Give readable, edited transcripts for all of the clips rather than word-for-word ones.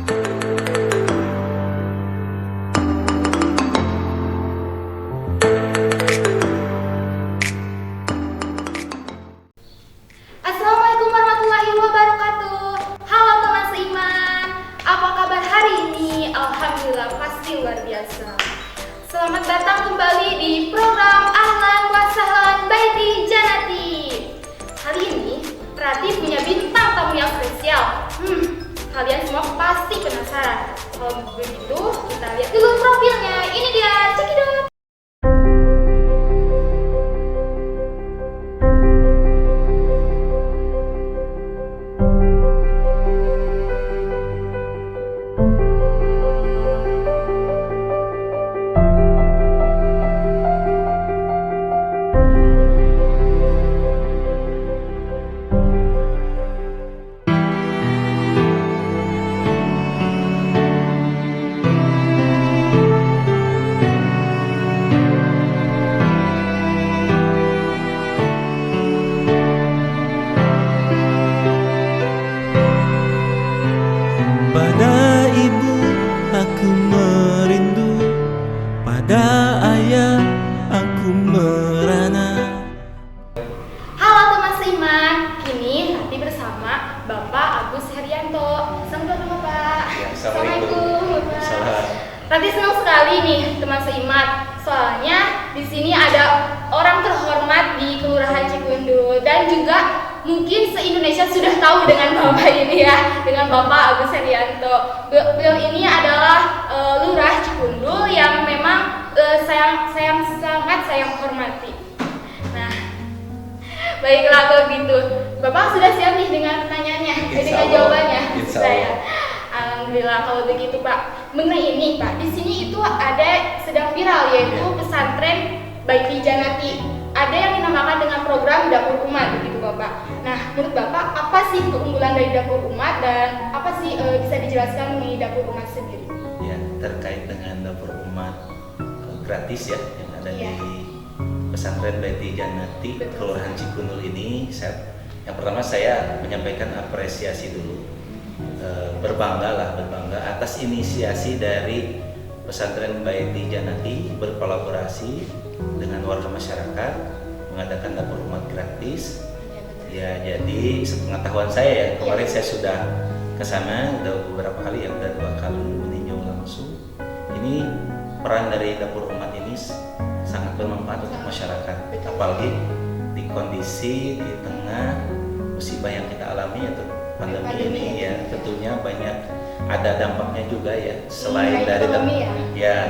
Assalamualaikum warahmatullahi wabarakatuh. Halo teman seiman, apa kabar hari ini? Alhamdulillah pasti luar biasa. Selamat datang kembali di program Ahlan wa Sahlan Baiti Janati. Hari ini Rati punya bintang tamu yang spesial. Kalian semua pasti penasaran. Kalau begitu kita lihat dulu profilnya. Ini dia, cekidot. Pada ibu aku merindu, pada ayah aku merana. Halo teman seiman, kini Rati bersama Bapak Agus Herianto. Assalamualaikum Bapak. Ya, Assalamualaikum. Bapak. Salam. Rati senang sekali nih teman seiman, soalnya di sini ada orang terhormat di Kelurahan Cikundul dan juga mungkin se-Indonesia sudah tahu dengan Bapak ini ya, dengan Bapak Agus Herianto. Beliau ini adalah Lurah Cikundul yang memang sangat saya hormati. Nah, baiklah kalau gitu, Bapak sudah siap nih dengan pertanyaannya, dengan jawabannya. Insya Allah. Alhamdulillah kalau begitu Pak. Mengenai ini Pak, di sini itu ada sedang viral yaitu pesantren Baiti Janati. Ada yang dinamakan dengan program Dapur Umat begitu Bapak. Nah, menurut Bapak apa sih keunggulan dari Dapur Umat dan apa sih bisa dijelaskan mengenai Dapur Umat sendiri? Ya, terkait dengan dapur umat gratis ya yang ada Iya. di pesantren Baiti Janati Betul. Kelurahan Cikundul ini, yang pertama saya menyampaikan apresiasi dulu, berbangga atas inisiasi dari pesantren Baiti Janati berkolaborasi dengan warga masyarakat mengadakan dapur umat gratis. Ya, jadi sepengetahuan saya ya, kemarin saya sudah ke sana udah beberapa kali ya, udah 2 kali meninjau langsung. Ini peran dari dapur umat ini sangat bermanfaat untuk masyarakat, apalagi di kondisi di tengah musibah yang kita alami yaitu pandemi ini ya, tentunya banyak ada dampaknya juga ya, selain dari ekonomi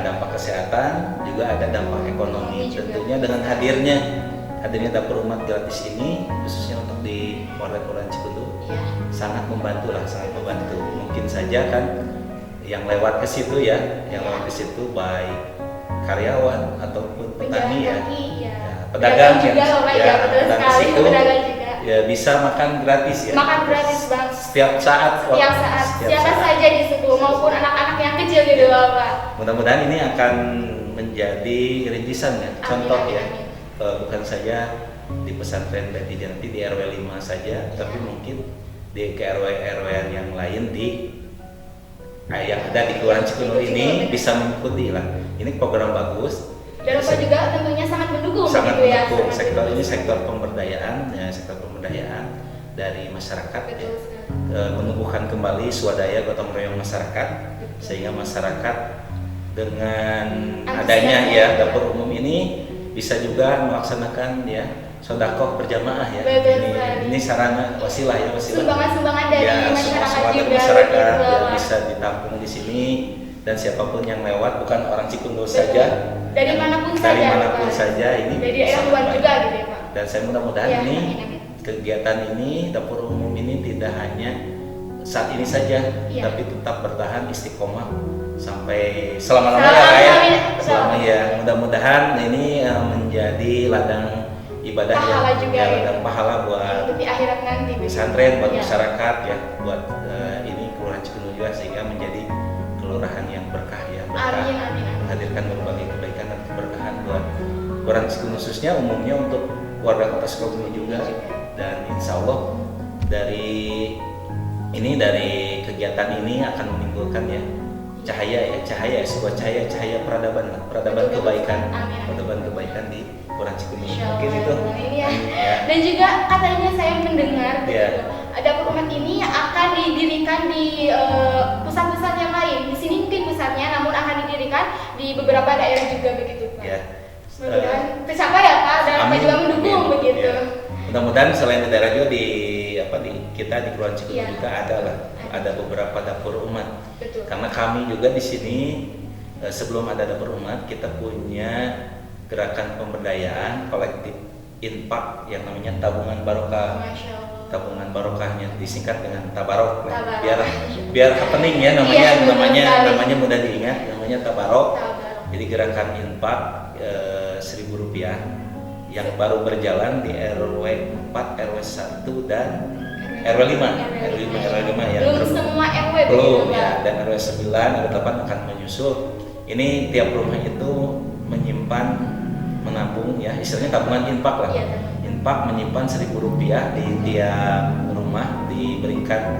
dampak kesehatan juga ada dampak ekonomi. Tentunya dengan hadirnya dapur umat gratis ini khususnya untuk di Kelurahan Cikundul sangat membantu. Mungkin saja kan yang lewat ke situ ya, baik karyawan ataupun petani ya, pedagang juga Bapak ya, betul datang ke sekali, situ, pedagang juga. ya bisa makan gratis ya. Makan gratis Bang. Setiap saat. Siapa saja di situ maupun anak-anak yang kecil gitu Bapak. Mudah-mudahan ini akan menjadi rintisan ya, contoh Amin, ya. amin. Bukan saja di pesantren Baiti Janati di RW 5 saja, tapi mungkin di RW yang lain yang ada di Kelurahan Cikundul ini bisa mengikuti lah. Ini program bagus. Dan Bapak juga tentunya sangat mendukung Sangat begitu ya. mendukung. sangat Sektor ini mendukung. sektor pemberdayaan dari masyarakat ya. Betul sekali. Menumbuhkan kembali swadaya gotong royong masyarakat, sehingga masyarakat dengan adanya ya dapur umum ini bisa juga melaksanakan ya sedekah berjamaah ya. Betul sekali. Ini sarana wasilah. Sumbangan-sumbangan dari Ya, masyarakat semua juga. masyarakat begitu, ya, Bapak. bisa ditampung di sini, dan siapapun yang lewat, bukan orang Cikundul Betul. saja, Dari manapun dari saja, manapun Bapak. saja ini Dari bisa daerah luar membantu. juga gitu ya Pak. Dan saya mudah-mudahan Ya, ini amin, amin. kegiatan ini dapur umum ini tidak hanya saat ini saja, Iya. tapi tetap bertahan istiqomah sampai selama-lamanya ya, Kak, ya. Selama ya, mudah-mudahan ini menjadi ladang ibadah Pahala juga ya. ladang pahala buat Untuk di akhirat nanti. begitu. pesantren, buat Ya. masyarakat ya, buat ini Kelurahan Cikundul juga, sehingga menjadi kelurahan yang berkah ya, berkah, Amin, amin, amin. menghadirkan berbagai kebaikan dan keberkahan buat Kelurahan Cikundul, khususnya umumnya untuk warga Kota Sukabumi juga. Dan insya Allah dari kegiatan ini akan menimbulkan ya cahaya sebuah cahaya peradaban Betul, kebaikan, amin. peradaban kebaikan di Kelurahan Cikunir. Insya Mungkin Allah. itu. Ini ya. Amin, ya. Dan juga katanya saya mendengar Iya. dapur umat ini akan didirikan di pusat-pusat yang lain. Di sini mungkin pusatnya, namun akan didirikan di beberapa daerah juga begitu Pak. Ya. Mudah-mudahan tercapai ya Pak, dan Pak Amin. juga mendukung Amin. begitu. Ya. Mudah-mudahan selain di daerah juga di kita di Kelurahan Cikunir Iya. juga ada beberapa dapur umat. Betul. Karena kami juga di sini sebelum ada dapur umat kita punya gerakan pemberdayaan kolektif infak yang namanya tabungan barokah. Masya Allah. Tabungan barokahnya disingkat dengan tabarok. Tabarok. Biar happening ya namanya Iya, betul sekali. namanya mudah diingat, namanya tabarok. Tabarok. Jadi gerakan infak Rp1.000 yang baru berjalan di RW 4, RW 1 dan RW 5 ya. Belum semua RW Belum begitu, ya, Pak. dan RW 9, RW 8 akan menyusul. Ini tiap rumah itu menyimpan, menabung ya, istilahnya tabungan infak lah. Iya, Infak menyimpan Rp1.000 di tiap rumah, diberikan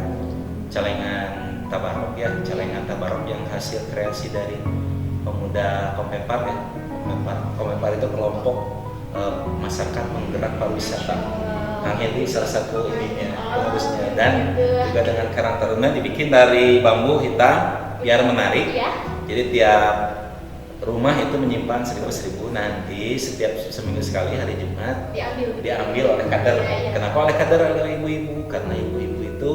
celengan tabarok ya, celengan tabarok yang hasil kreasi dari pemuda Komepar ya. Komepar itu kelompok masyarakat menggerak pariwisata. Kang Hendy salah satu ininya, pengurusnya, dan juga dengan karang taruna dibikin dari bambu hitam biar menarik. Iya. Jadi tiap rumah itu menyimpan Rp1.000. Nanti setiap seminggu sekali hari Jumat diambil oleh kader. Iya. Kenapa oleh kader, oleh ibu-ibu? Karena ibu-ibu itu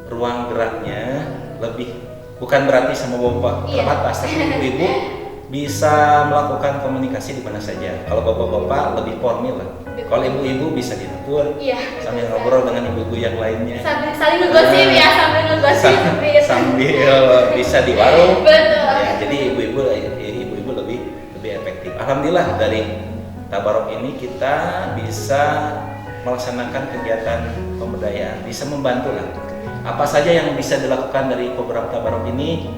ruang geraknya lebih, bukan berarti sama bapak Iya. terbatas, tapi ibu-ibu bisa melakukan komunikasi di mana saja. Kalau bapak-bapak lebih formal lah. Kalau ibu-ibu bisa di dapur Iya. sambil ngobrol dengan ibu-ibu yang lainnya. Saling negosip ya, sambil negosip seperti itu. Sambil bisa di warung. Betul. Ya, jadi ibu-ibu lebih efektif. Alhamdulillah dari tabarok ini kita bisa melaksanakan kegiatan pemberdayaan, bisa membantu lah. Apa saja yang bisa dilakukan dari program tabarok ini,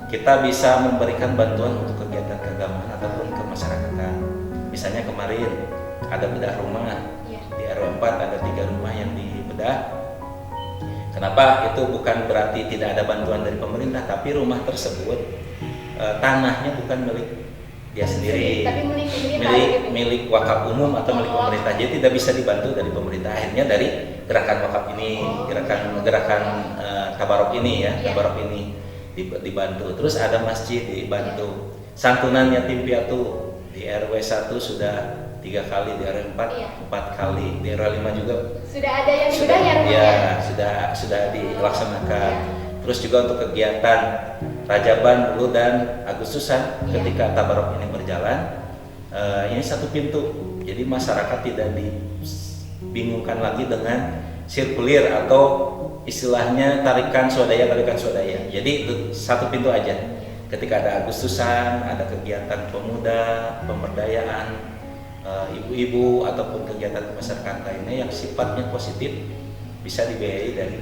kita bisa memberikan bantuan untuk kegiatan keagamaan ataupun kemasyarakatan. Misalnya kemarin ada bedah rumah Iya. di RW 4 ada 3 rumah yang dibedah. Kenapa? Itu bukan berarti tidak ada bantuan dari pemerintah, tapi rumah tersebut tanahnya bukan milik dia sendiri, Tapi milik pemerintah gitu. milik wakaf umum atau milik Oh. pemerintah. Jadi tidak bisa dibantu dari pemerintah. Akhirnya dari gerakan wakaf ini, gerakan tabarok ini ya, Iya. tabarok ini dibantu. Terus ada masjid dibantu. Santunan yatim piatu di RW 1 sudah 3 kali, di RW 4 Iya. 4 kali, di RW 5 juga Sudah ada yang sudah ya rumahnya. ya sudah dilaksanakan. Terus juga untuk kegiatan Rajaban dulu dan Agustusan Iya. ketika tabarok ini berjalan, ini satu pintu. Jadi masyarakat tidak dibingungkan lagi dengan sirkulir atau istilahnya tarikan swadaya. Jadi itu satu pintu aja. Ketika ada Agustusan, ada kegiatan pemuda, pemberdayaan, ibu-ibu ataupun kegiatan masyarakat lainnya yang sifatnya positif bisa dibiayai dari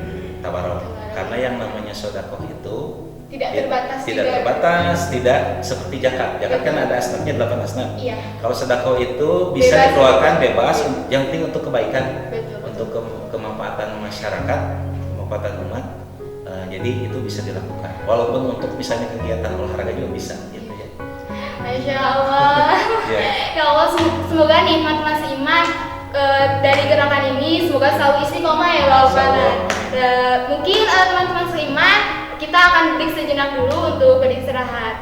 tabarok. Karena yang namanya sedekah itu Tidak terbatas. tidak juga. terbatas, tidak seperti zakat. Zakat kan ada asnafnya 8 asnaf. Iya. Kalau sedekah itu bisa Bebas. dikeluarkan bebas, Iya. yang penting untuk kebaikan, Betul. untuk kemanfaatan masyarakat, kemanfaatan umat. Jadi itu bisa dilakukan. Walaupun untuk misalnya kegiatan olahraga juga bisa, gitu ya. Masya Allah. Ya. Ya Allah, semoga nih teman-teman seiman dari gerakan ini semoga selalu istiqomah ya Allah. Insyaallah. Mungkin teman-teman seiman kita akan break sejenak dulu untuk beristirahat.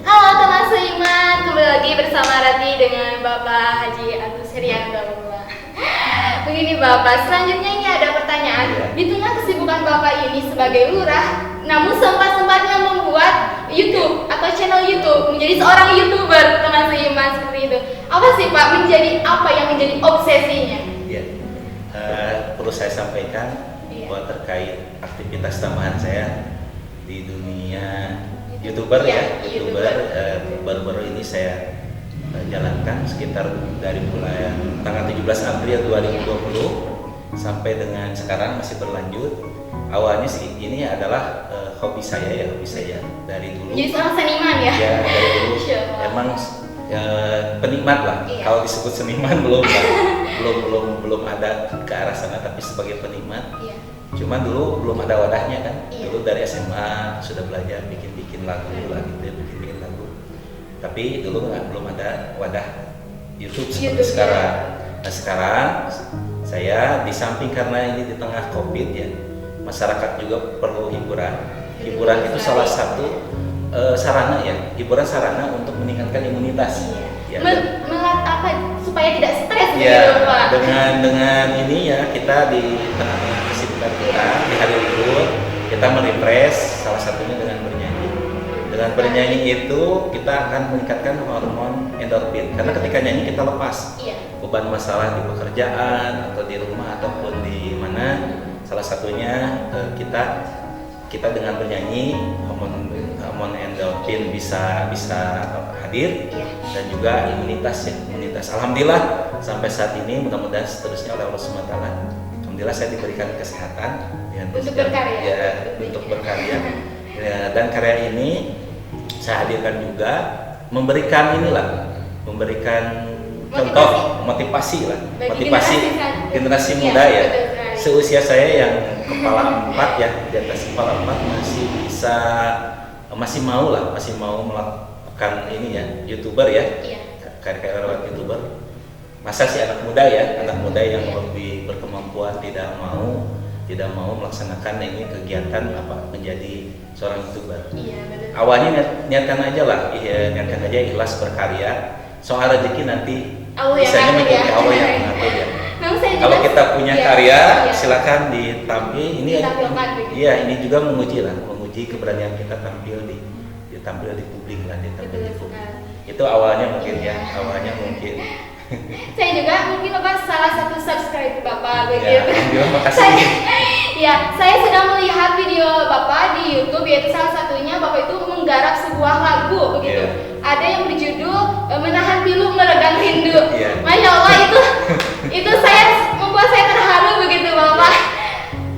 Halo teman seiman, kembali lagi bersama Rati dengan Bapak Haji Agus Herianto. Begini Bapak, selanjutnya ini ada pertanyaan. Di tengah kesibukan Bapak ini sebagai lurah, namun sempat-sempatnya membuat YouTube atau channel YouTube, menjadi seorang YouTuber teman seiman seperti itu. Apa sih Pak, apa yang menjadi obsesinya? perlu saya sampaikan bahwa terkait aktivitas tambahan saya di dunia YouTuber YouTuber baru-baru ini saya jalankan sekitar dari bulan tanggal 17 April 2020 sampai dengan sekarang masih berlanjut. Awalnya sih ini adalah hobi saya dari dulu. Jadi seorang seniman ya? Ya dari dulu emang penikmat lah. Kalau disebut seniman belum ada ke arah sana, tapi sebagai penikmat. Cuma dulu belum ada wadahnya kan. Dulu dari SMA sudah belajar bikin lagu lah gitu, bikin lagu. Tapi dulu belum ada wadah YouTube seperti sekarang. Nah sekarang saya di samping karena ini di tengah COVID ya, masyarakat juga perlu hiburan. Hiburan itu salah satu sarana ya, hiburan sarana untuk meningkatkan imunitas. Supaya tidak stres ya, gitu Pak. Dengan ini ya kita di tengah kesibukan kita di hari libur kita merefresh, salah satunya dengan bernyanyi. Dengan bernyanyi itu kita akan meningkatkan hormon endorfin karena ketika nyanyi kita lepas beban masalah di pekerjaan atau di rumah ataupun di mana. Salah satunya kita dengan bernyanyi hormon endorfin bisa hadir dan juga imunitas. Alhamdulillah sampai saat ini, mudah-mudahan seterusnya oleh Allah SWT. Alhamdulillah saya diberikan kesehatan untuk berkarya. Ya, untuk berkarya. Ya, dan karya ini saya hadirkan juga memberikan contoh motivasi generasi muda ya. Seusia saya yang kepala 4 ya, di atas kepala 4 masih mau melakukan ini ya, YouTuber ya. Karya-karya lewat YouTuber. Masa sih anak muda yang lebih berkemampuan tidak mau melaksanakan ini kegiatan menjadi seorang YouTuber. Awalnya niatkan aja ikhlas berkarya. Soal rezeki nanti bisanya mengikuti Allah yang mengatur ya. Kalau kita punya karya silakan ditampil. Ini juga menguji keberanian kita tampil di publik lah, itu awalnya mungkin saya juga mungkin Bapak salah satu subscribe Bapak begitu. Terima kasih. Saya sedang melihat video Bapak di YouTube, yaitu salah satunya Bapak itu menggarap sebuah lagu begitu. Ada yang berjudul Menahan Pilu Meregang Rindu. Masya Allah itu membuat saya terharu begitu Bapak.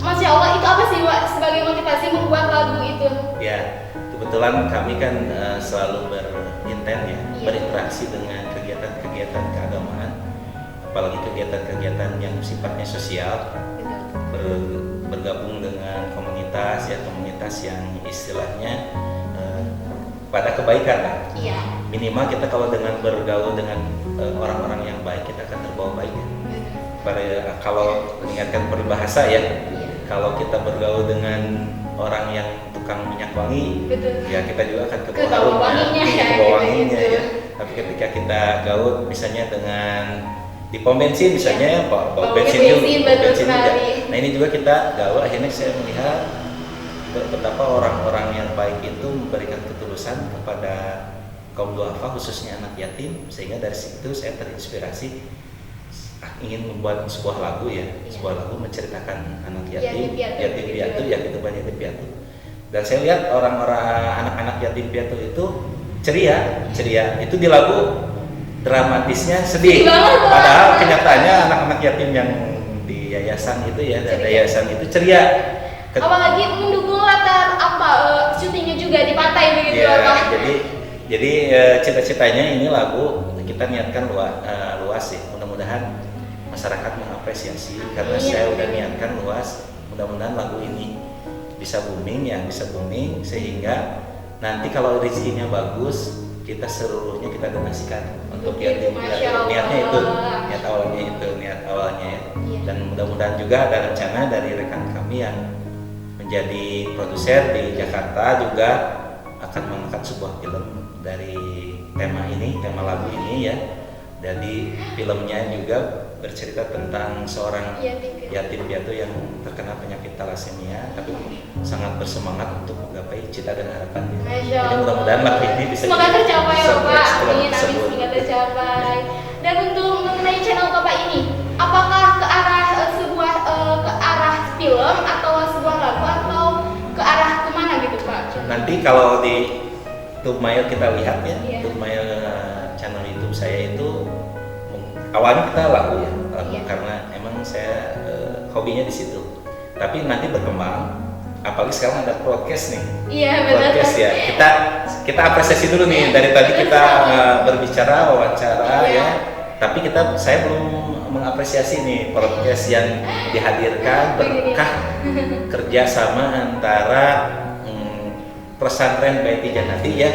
Masya Allah, itu apa sih Pak sebagai motivasi membuat lagu itu? Ya, kebetulan kami kan selalu berinteraksi dengan kegiatan keagamaan, apalagi kegiatan yang sifatnya sosial, bergabung dengan komunitas yang istilahnya pada kebaikan lah. Minimal kita kalau dengan bergaul dengan orang-orang yang baik kita akan terbawa baik ya. Kalau mengingatkan peribahasa ya, kalau kita bergaul dengan orang yang tukang minyak wangi, ya kita juga akan kebawa wanginya ya. Tapi ketika kita gaul misalnya dengan di pom bensin misalnya, bawa bensin juga. Nah ini juga kita gaul, akhirnya saya melihat betapa orang-orang yang baik itu memberikan ketulusan kepada kaum duafa, khususnya anak yatim, sehingga dari situ saya terinspirasi ingin membuat sebuah lagu menceritakan anak yatim piatu. Dan saya lihat orang-orang anak-anak yatim piatu itu ceria. Itu di lagu dramatisnya sedih. Padahal kenyataannya anak-anak yatim yang di yayasan itu ceria. Apalagi mendukung latar syutingnya juga di pantai begitu Bapak. Jadi cita-citanya ini lagu kita niatkan luas ya. Mudah-mudahan masyarakat mengapresiasi karena saya udah niatkan luas. Mudah-mudahan lagu ini bisa booming sehingga nanti kalau rezekinya bagus kita seluruhnya kita donasikan untuk yatim piatu. Niat awalnya ya. Dan mudah-mudahan juga ada rencana dari rekan kami yang menjadi produser di Jakarta juga akan mengangkat sebuah film dari tema lagu ini ya. Jadi filmnya juga bercerita tentang seorang yatim piatu yang terkena penyakit thalassemia, tapi sangat bersemangat untuk menggapai cita dan harapannya. Jadi mudah-mudahan lagu ini bisa semoga tercapai ya Bapak. Amin, semoga tercapai. Dan untuk mengenai channel Bapak ini, apakah ke arah nanti kalau di Tumail kita lihat ya, Iya. Tumail channel YouTube saya itu awalnya kita lagu ya, lagu Iya. karena emang saya hobinya di situ. Tapi nanti berkembang, apalagi sekarang ada podcast nih. Iya, betul. Podcast ya. Kita apresiasi dulu nih dari tadi kita berbicara wawancara Iya. ya. Tapi saya belum mengapresiasi nih podcast yang dihadirkan berkah kerja sama antara pesantren Baiti Janati ya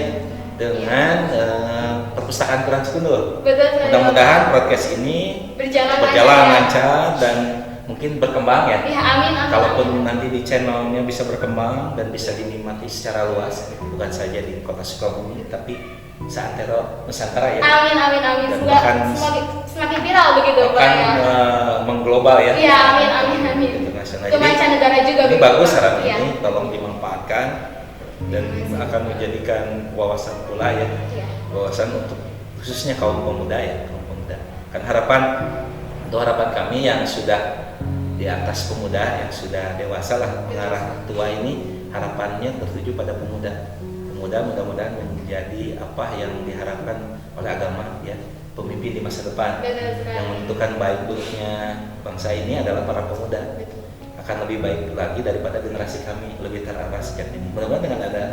dengan perpustakaan Quran Cikundul. Betul sekali. Mudah-mudahan podcast ini berjalan ya. lancar dan mungkin berkembang ya. Ya, amin, amin. Kalaupun nanti di channelnya bisa berkembang dan bisa dinikmati secara luas, bukan saja di kota Sukabumi, tapi seantero Nusantara ya. Amin, amin, amin. Dan Semoga bahkan semakin viral begitu Pak Bahkan ya. mengglobal ya. Iya, amin, amin, amin. Internasional. Ke mancanegara juga Ini begitu, bagus Pak. saran Iya. ini, tolong dimanfaatkan dan akan menjadikan wawasan pula ya. Iya. Wawasan untuk khususnya kaum pemuda ya, kaum pemuda. Kan harapan kami yang sudah di atas pemuda, yang sudah dewasa lah mengarah tua ini, harapannya tertuju pada pemuda. Pemuda mudah-mudahan menjadi apa yang diharapkan oleh agama ya, pemimpin di masa depan. Betul sekali. Yang menentukan baik buruknya bangsa ini adalah para pemuda. Betul. Akan lebih baik lagi daripada generasi kami, lebih terarah sejak ini. Mudah-mudahan dengan ada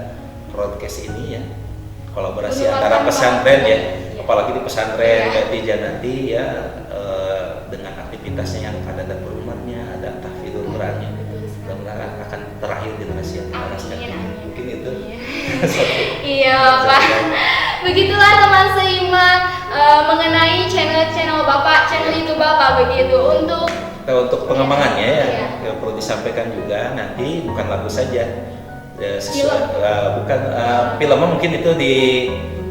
broadcast ini ya, kolaborasi Menguatkan antara pesantren ya, Iya. apalagi di pesantren Iya. Baiti Janati ya, dengan aktivitasnya yang ada dapur umatnya, ada tahfidzul Qurannya, Betul sekali. mudah-mudahan akan terakhir generasi yang akan datang. Amin, amin. Mungkin itu. Iya Pak. Begitulah teman seiman mengenai channel Bapak, channel YouTube Bapak begitu. Untuk pengembangannya ya, Iya. perlu disampaikan juga nanti bukan lagu saja. Film. Bukan filmnya mungkin itu di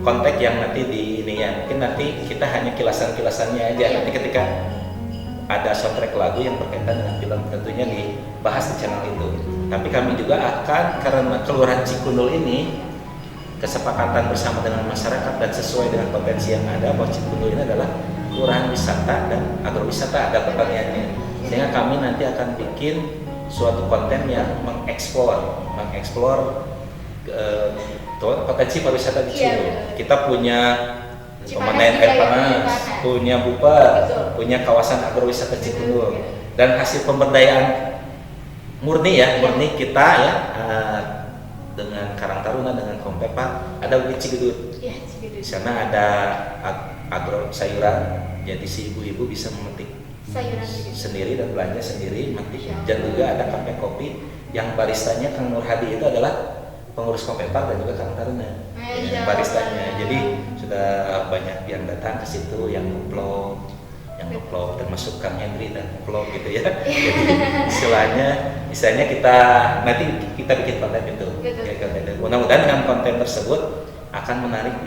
konteks yang nanti di ini ya, mungkin nanti kita hanya kilasan-kilasannya aja. Iya. Nanti ketika ada soundtrack lagu yang berkaitan dengan film tentunya dibahas di channel itu. Tapi kami juga akan, karena Kelurahan Cikundul ini kesepakatan bersama dengan masyarakat dan sesuai dengan potensi yang ada, bahwa Cikundul ini adalah kelurahan wisata dan agrowisata, ada pertaniannya. Sehingga kami nanti akan bikin suatu konten yang mengeksplor potensi pariwisata di Iya, Cikundul. betul. Kita punya Cipanas pemandian juga air ya, panas, Cipanas. punya buper, Betul. punya kawasan agrowisata Cikundul, Betul. dan hasil pemberdayaan murni ya, Iya. murni kita ya, dengan Karang Taruna, dengan Kompepa, ada Bukit Cigudut. Ya, segitu. Di sana ada agro sayuran, jadi si ibu-ibu bisa memetik Sayuran begitu. sendiri dan belanja sendiri, memetik. Insya Allah. Dan juga ada kafe kopi yang baristanya Kang Nur Hadi itu adalah pengurus Kompepa dan juga Karang Taruna. Masya Baristanya. Allah. Jadi sudah banyak yang datang ke situ yang ngeplog termasuk Kang Henry dan ngeplog gitu ya. Jadi istilahnya kita nanti kita bikin konten itu. Betul. Ya, konten. Mudah-mudahan dengan konten tersebut akan menarik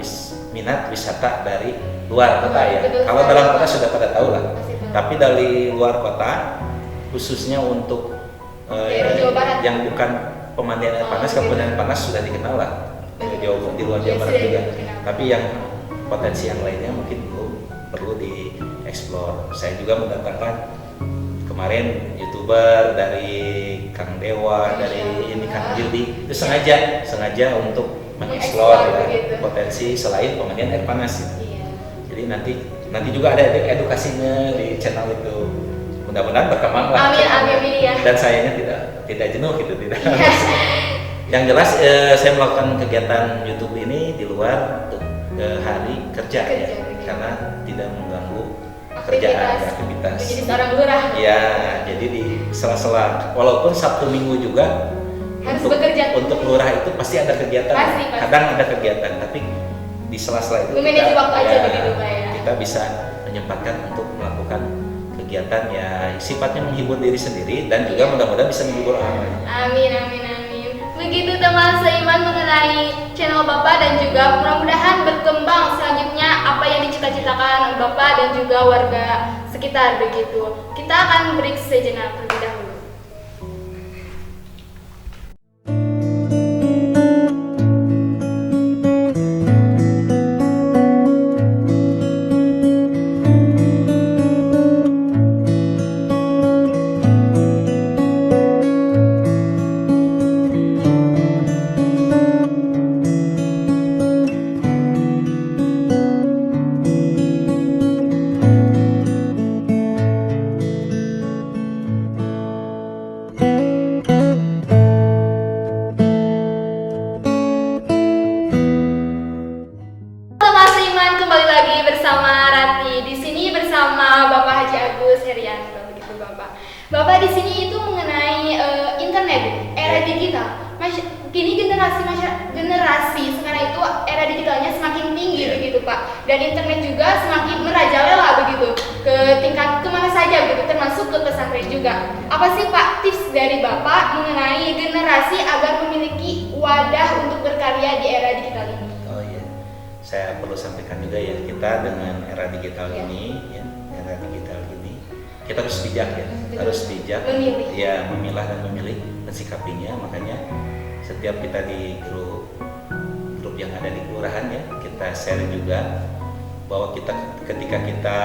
minat wisata dari luar kota ya. Betul Kalau sekali, dalam kota Pak. sudah pada tahu lah. Pasti tahu. Tapi dari luar kota khususnya untuk Daerah Jawa Barat. yang bukan pemandian air panas, gitu. kemudian air panas sudah dikenal lah di luar Ya, Jawa Barat sudah juga. dikenal. Tapi yang potensi yang lainnya mungkin perlu dieksplor. Saya juga mendatangkan kemarin YouTuber dari Kang Dewa, dari ini Kang Judi, itu sengaja untuk mengeksplor Mengeksplor ya, begitu. potensi selain pemandian air panas. Iya. Jadi nanti juga ada edukasinya di channel itu. Mudah-mudahan berkembang lah. Amin, amin, ya. Dan sayanya tidak jenuh gitu, tidak. Iya. Yang jelas saya melakukan kegiatan YouTube ini di luar untuk hari kerja ya, Kerja. karena tidak mengganggu pekerjaan aktivitas. Menjadi seorang lurah. Ya, jadi di sela-sela walaupun Sabtu Minggu juga Harus bekerja. untuk lurah itu pasti ada kegiatan. Pasti. Kadang ada kegiatan, tapi di sela-sela itu Memanage waktu aja begitu, Pak, ya. kita bisa menyempatkan untuk melakukan kegiatan ya sifatnya menghibur diri sendiri dan juga mudah-mudahan bisa menghibur orang lain. Amin, amin, amin. Begitu teman seiman mengenai channel Bapak dan juga mudah-mudahan berkembang selanjutnya apa yang dicita-citakan Bapak dan juga warga sekitar begitu. Kita akan break sejenak terlebih dahulu. Bapak. Bapak di sini itu mengenai internet, era digital. Kini generasi sekarang itu era digitalnya semakin tinggi begitu Pak, dan internet juga semakin merajalela begitu ke tingkat kemana saja begitu, termasuk ke pesantren juga. Apa sih Pak tips dari Bapak mengenai generasi agar memiliki wadah untuk berkarya di era digital ini? Oh iya, saya perlu sampaikan juga ya, kita dengan era digital ini, ya, era digital ini kita harus bijak ya, harus bijak, memilih. Ya memilah dan memilih, mensikapinya. Makanya setiap kita di grup yang ada di kelurahan ya, kita share juga bahwa ketika kita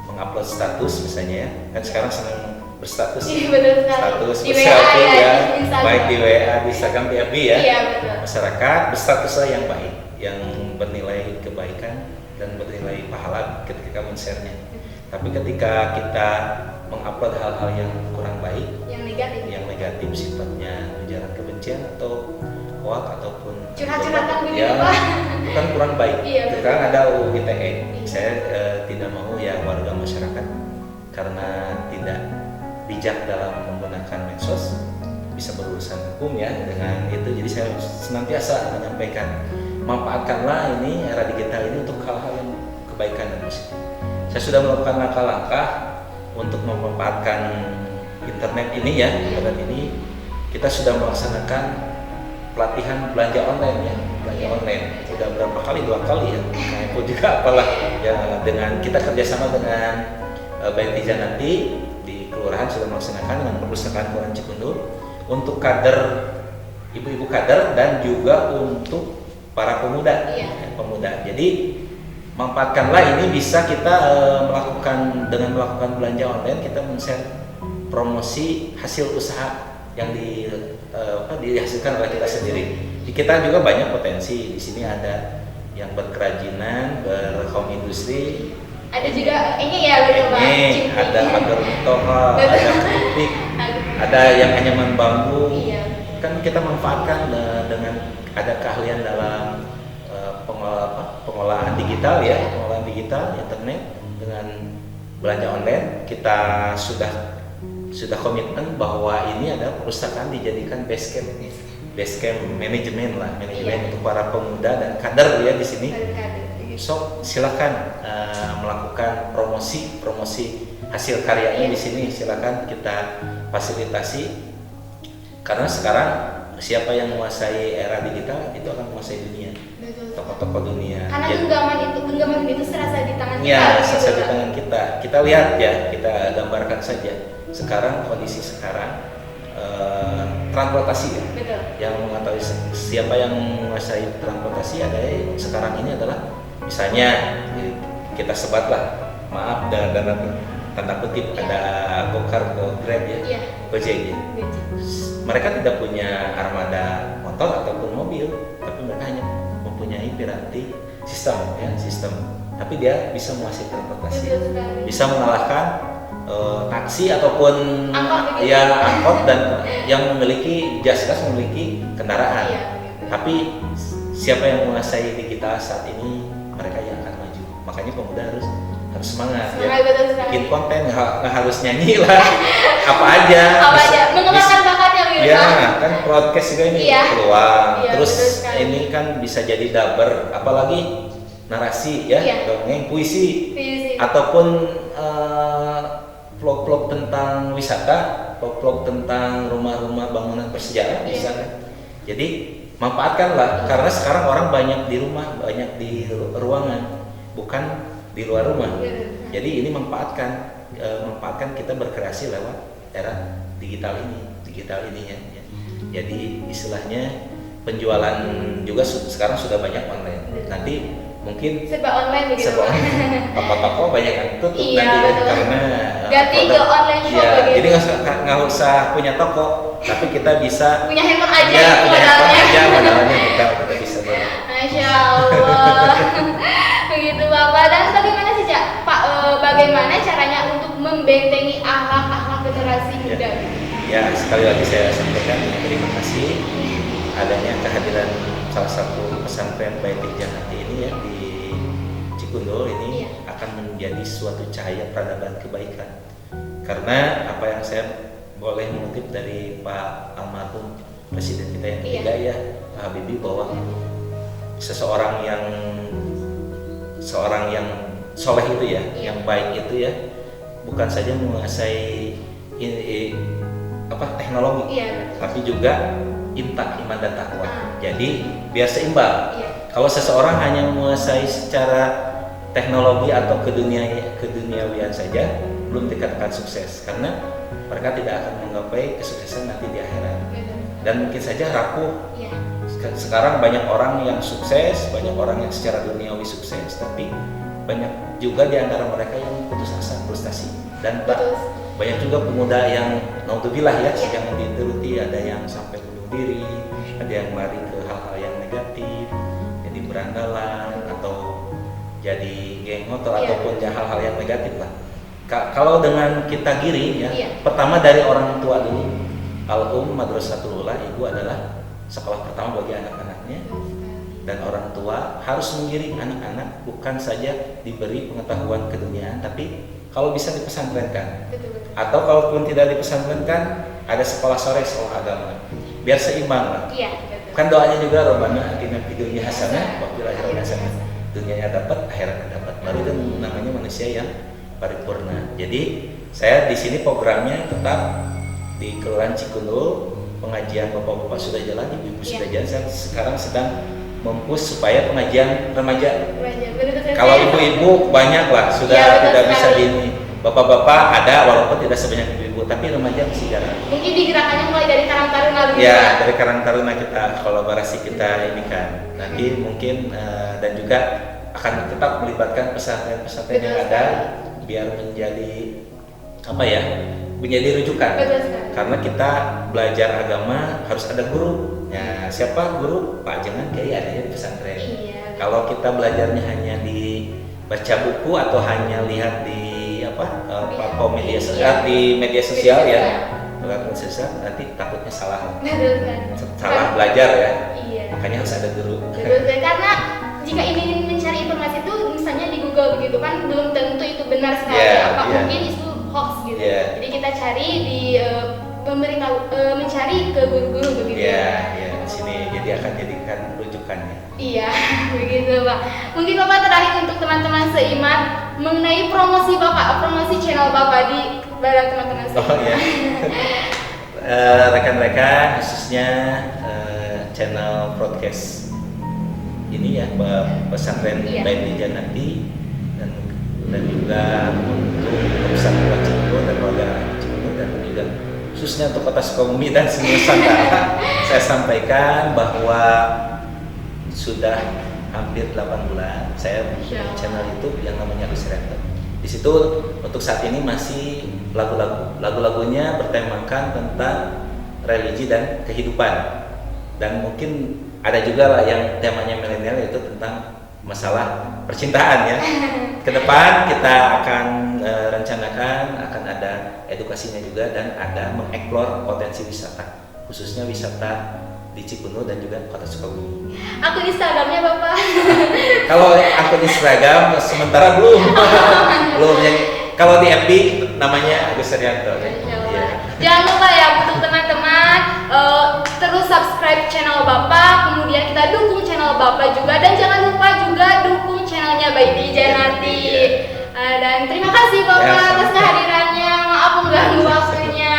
mengupload status misalnya ya, kan sekarang senang berstatus, Betul sekali. status Di berselfie WA ya, di Instagram. baik di WA, di Instagram, di FB ya. Iya betul. Masyarakat berstatuslah yang baik, yang bernilai kebaikan dan bernilai pahala ketika men-share-nya. Tapi ketika kita mengupload hal-hal yang kurang baik, yang negatif sifatnya ujaran kebencian atau hoax ataupun curhat-curhatan begitu ya, Pak. itu kan kurang baik. Iya, Sekarang ada UU ITE. Iya. Saya tidak mau ya warga masyarakat karena tidak bijak dalam menggunakan medsos bisa berurusan hukum ya dengan itu. Jadi saya senantiasa menyampaikan, manfaatkanlah ini era digital ini untuk hal-hal yang kebaikan dan positif. Saya sudah melakukan langkah-langkah untuk memanfaatkan internet ini ya, internet ini kita sudah melaksanakan pelatihan belanja online ya, belanja online sudah berapa kali, 2 kali ya. Nah itu juga apalah ya, dengan kita kerjasama dengan BNI Janati di kelurahan sudah melaksanakan dengan perpustakaan Kelurahan Cikundul untuk kader, ibu-ibu kader dan juga untuk para pemuda, pemuda. Jadi manfaatkanlah ini, bisa kita melakukan dengan melakukan belanja online, kita men-share promosi hasil usaha yang dihasilkan oleh kita sendiri. Di kita juga banyak potensi. Di sini ada yang berkerajinan, berhome industri. Ada juga ini ya betul Pak. Ada pagar toha, ada keripik, ada yang anyaman bambu. Iya. Kan kita manfaatkan dengan ada keahlian dalam pengolahan digital ya, pengolahan digital internet dengan belanja online. Kita sudah komitmen bahwa ini ada perpustakaan dijadikan base camp manajemen lah, untuk para pemuda dan kader ya di sini. So silakan melakukan promosi hasil karyanya di sini, silakan kita fasilitasi, karena sekarang siapa yang menguasai era digital itu akan menguasai dunia, tokoh-tokoh dunia. Karena genggaman itu serasa di tangan kita. Ya, serasa di tangan kita. Kita lihat ya, kita gambarkan saja. Sekarang kondisi sekarang transportasi ya. Betul. Yang mengetahui siapa yang menguasai transportasi ada sekarang ini adalah misalnya kita sebatlah, maaf dengan tanda kutip, ada Gokar, Grab ya, Gojek ya. Mereka tidak punya armada motor ataupun mobil, tapi mereka hanya mempunyai piranti sistem. Tapi dia bisa menguasai transportasi, bisa mengalahkan taksi ataupun angkot dan yang memiliki jelas memiliki kendaraan. Tapi siapa yang menguasai digital saat ini, mereka yang akan maju. Makanya pemuda harus semangat ya. Bikin konten, nggak harus nyanyi lah, apa aja. Mengembangkan bakatnya gitu. Ya, kan broadcast juga ini peluang. Terus ini kan bisa jadi dubber, apalagi narasi ya, dongeng, puisi. Ataupun vlog-vlog tentang wisata, vlog-vlog tentang rumah-rumah bangunan bersejarah bisa kan. Jadi manfaatkanlah, karena sekarang orang banyak di rumah, banyak di ruangan, bukan di luar rumah. Jadi ini manfaatkan kita berkreasi lewat era digital ini ya. Jadi istilahnya penjualan juga sekarang sudah banyak online. Nanti mungkin serba online begitu. Toko-toko banyak yang tutup nanti betul. Karena ganti ke online shop begitu. Jadi nggak usah punya toko, tapi kita bisa punya handphone aja. Punya handphone aja modalnya kita bisa. Masya Allah. Begitu Bapak. Dan bagaimana sih Pak? Bagaimana caranya untuk membentengi akhlak generasi muda? Ya, sekali lagi saya sampaikan terima kasih adanya kehadiran salah satu pesantren BNI Janati ini ya di Cikundul ini akan menjadi suatu cahaya peradaban kebaikan. Karena apa yang saya boleh mengutip dari Pak almarhum Presiden kita yang ketiga ya, Pak Habibie, bahwa seorang yang soleh itu ya, yang baik itu ya, bukan saja menguasai teknologi, tapi juga intak iman dan takwa. Jadi biar seimbang. Kalau seseorang hanya menguasai secara teknologi atau keduniawian saja, belum dikatakan sukses, karena mereka tidak akan menggapai kesuksesan nanti di akhirat. Dan mungkin saja rapuh. Sekarang banyak orang yang sukses, banyak orang yang secara duniawi sukses, tapi banyak juga di antara mereka yang putus asa, frustasi, dan banyak juga pemuda yang naudzubillah ya, yang dituruti, ada yang sampai bunuh diri, ada yang lari ke hal-hal yang negatif, jadi berandalan atau jadi geng motor ataupun hal-hal yang negatif lah. Kalau dengan kita giring ya, pertama dari orang tua dulu. Madrasatul Ula, ibu adalah sekolah pertama bagi anak-anaknya, dan orang tua harus mengiring anak-anak, bukan saja diberi pengetahuan keduniaan, tapi kalau bisa dipesantrenkan. Atau kalaupun tidak dipesantrenkan, ada sekolah sore, sekolah agama, biar seimbang lah. Kan doanya juga Rabbana atina fid dunya hasanah wa fil akhirati hasanah. Dunianya dapat, akhiratnya dapat. Baru itu namanya manusia yang paripurna. Jadi saya di sini programnya tetap di Kelurahan Cikundul, pengajian bapak-bapak sudah jalan, ibu-ibu sudah jalan. Saya sekarang sedang mempush supaya pengajian remaja. Kalau ibu-ibu banyak lah, sudah tidak bisa gini. Bapak-bapak ada walaupun tidak sebanyak ibu-ibu, tapi remaja masih jarang. Mungkin digerakannya mulai dari Karang Taruna dulu. Ya, dari Karang Taruna kita kolaborasi kita ini kan. Nanti mungkin dan juga akan tetap melibatkan pesantren-pesantren yang ada biar menjadi menjadi rujukan. Karena kita belajar agama harus ada guru. Ya, siapa guru? Pak jangan kiai adanya di pesantren. Kalau kita belajarnya hanya di baca buku atau hanya lihat di platform media sosial, di media sosial ya, nanti takutnya salah belajar ya. Makanya harus ada guru. Karena jika ingin mencari informasi itu misalnya di Google begitu kan, belum tentu itu benar sekali, mungkin itu hoax gitu. Jadi kita cari di mencari ke guru-guru begitu. Di sini jadi akan jadikan rujukannya. Iya, begitu Pak. Mungkin Bapak terakhir untuk teman-teman seiman mengenai promosi channel Bapak di barang teman-teman seiman. Rekan-rekan, khususnya channel broadcast ini ya, pesantren Baitul Janati dan juga untuk pesantren Cikundul dan warga Cikundul, dan juga khususnya untuk Kota Sukabumi dan seluruh Nusantara. Saya sampaikan bahwa sudah hampir 8 bulan saya punya channel YouTube yang namanya Agus Rianto. Di situ untuk saat ini masih lagu-lagunya bertemakan tentang religi dan kehidupan, dan mungkin ada juga lah yang temanya milenial, yaitu tentang masalah percintaan ya. Kedepan kita akan rencanakan akan ada edukasinya juga, dan ada mengeksplor potensi wisata, khususnya wisata di Cikundul dan juga Kota Sukabumi. Akun Instagramnya Bapak? Kalau akun Instagram sementara belum. Kalau di FB namanya Agus Rianto. Jangan lupa ya untuk teman-teman terus subscribe channel Bapak, kemudian kita dukung channel Bapak juga, dan jangan lupa juga dukung channelnya Baitul Janati. Dan terima kasih Bapak atas kehadirannya, maaf mengganggu waktunya.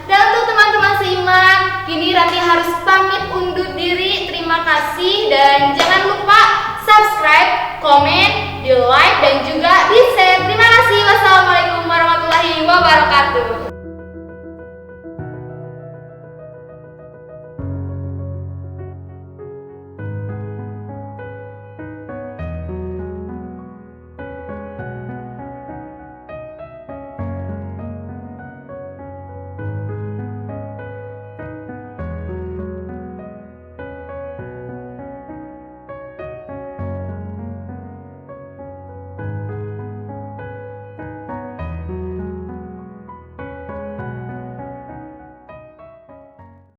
Dan untuk teman-teman seiman, kini Rati harus pamit undur diri. Terima kasih, dan jangan lupa subscribe, komen, di like, dan juga di share. Terima kasih. Wassalamualaikum warahmatullahi wabarakatuh.